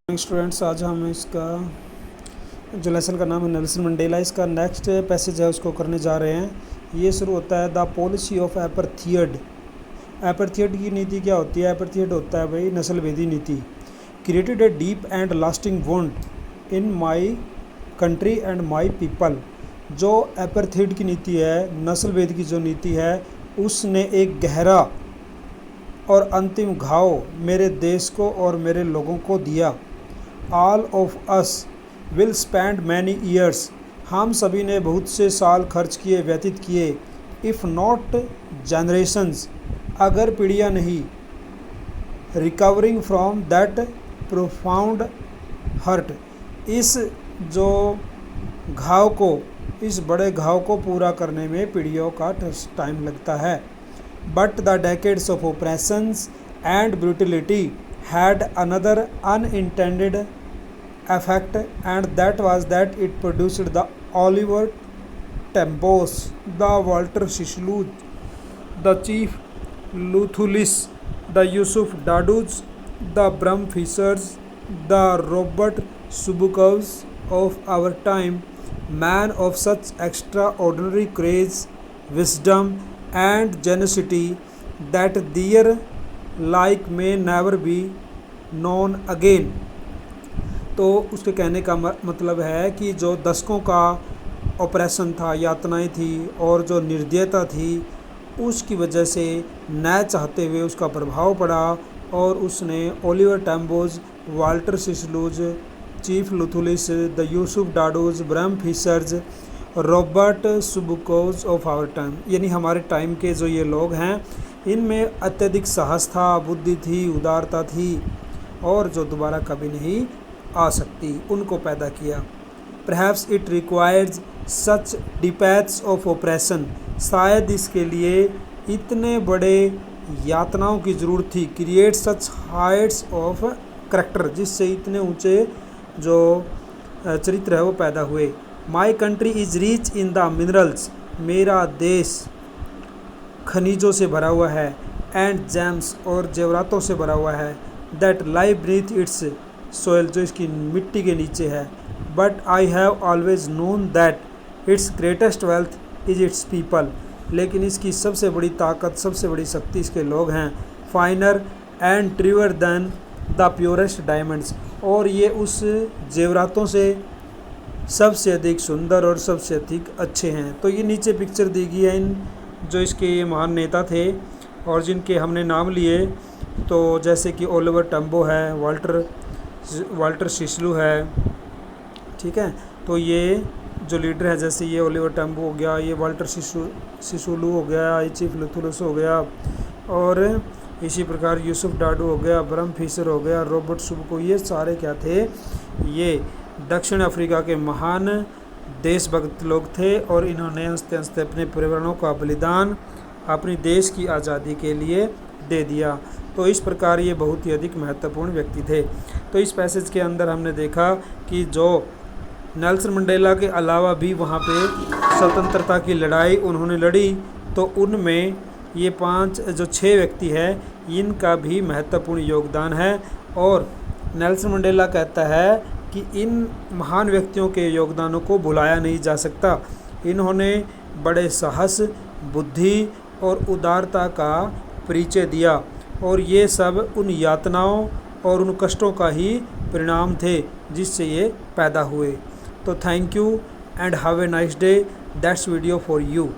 Students, आज हम इसका जो लेसन का नाम है नेल्सन मंडेला, इसका नेक्स्ट पैसेज है उसको करने जा रहे हैं। ये शुरू होता है द पॉलिसी ऑफ एपरथियड। एपरथियड की नीति क्या होती है? एपरथियड होता है भाई नस्लभेदी नीति। Created a deep and lasting wound in my country and my people. जो एपरथियड की नीति है, नस्लभेद की जो नीति है, उसने एक गहरा और अंतिम घाव मेरे देश को और मेरे लोगों को दिया। All of us will spend many years, हम सभी ने बहुत से साल खर्च किए, व्यतीत किए। If not generations, अगर पीढ़ियाँ नहीं। Recovering from that profound hurt, इस जो घाव को, इस बड़े घाव को पूरा करने में पीढ़ियों का टाइम लगता है। But the decades of oppressions and brutality had another unintended effect, and that was that it produced the Oliver Tambos, the Walter Sisulu, the Chief Luthulis, the Yusuf Dadus, the Bram Fishers, the Robert Subukovs of our time, man of such extraordinary courage, wisdom and generosity that their like may never be known again। तो उसके कहने का मतलब है कि जो दशकों का ऑपरेशन था, यातनाएं थी और जो निर्दयता थी, उसकी वजह से न चाहते हुए उसका प्रभाव पड़ा और उसने Oliver Tambos, Walter Sisulus, chief Luthulis, the Yusuf Dadoos, Bram Fischers, Robert Sobukwes of our time, यानी हमारे टाइम के जो ये लोग हैं, इनमें अत्यधिक साहस था, बुद्धि थी, उदारता थी और जो दोबारा कभी नहीं आ सकती, उनको पैदा किया। Perhaps it requires such depths of oppression, शायद इसके लिए इतने बड़े यातनाओं की ज़रूरत थी। Create such heights of character, जिससे इतने ऊंचे जो चरित्र है वो पैदा हुए। My country is rich in the minerals, मेरा देश खनिजों से भरा हुआ है, and gems, और जेवरातों से भरा हुआ है, that lie beneath its soil, जो इसकी मिट्टी के नीचे है। But I have always known that its greatest wealth is its people, लेकिन इसकी सबसे बड़ी ताकत, सबसे बड़ी शक्ति इसके लोग हैं। Finer and truer than the purest diamonds, और ये उस जेवरातों से सबसे अधिक सुंदर और सबसे अधिक अच्छे हैं। तो ये नीचे पिक्चर दी गई है इन जो इसके ये महान नेता थे और जिनके हमने नाम लिए, तो जैसे कि ओलिवर टम्बो है, वाल्टर सिसलू है, ठीक है। तो ये जो लीडर है, जैसे ये ओलिवर टम्बो हो गया, ये वाल्टर सिसुलू हो गया, ये चीफ लुथुलस हो गया, और इसी प्रकार यूसुफ डाडू हो गया, ब्रम फिशर हो गया, रॉबर्ट सुबको, ये सारे क्या थे? ये दक्षिण अफ्रीका के महान देशभक्त लोग थे और इन्होंने हंसते हंसते अपने परिवारों का बलिदान अपनी देश की आज़ादी के लिए दे दिया। तो इस प्रकार ये बहुत ही अधिक महत्वपूर्ण व्यक्ति थे। तो इस पैसेज के अंदर हमने देखा कि जो नेल्सन मंडेला के अलावा भी वहाँ पे स्वतंत्रता की लड़ाई उन्होंने लड़ी, तो उनमें ये 6 व्यक्ति हैं, इनका भी महत्वपूर्ण योगदान है। और नेल्सन मंडेला कहता है कि इन महान व्यक्तियों के योगदानों को भुलाया नहीं जा सकता। इन्होंने बड़े साहस, बुद्धि और उदारता का परिचय दिया और ये सब उन यातनाओं और उन कष्टों का ही परिणाम थे जिससे ये पैदा हुए। तो thank you and have a nice day. That's video for you.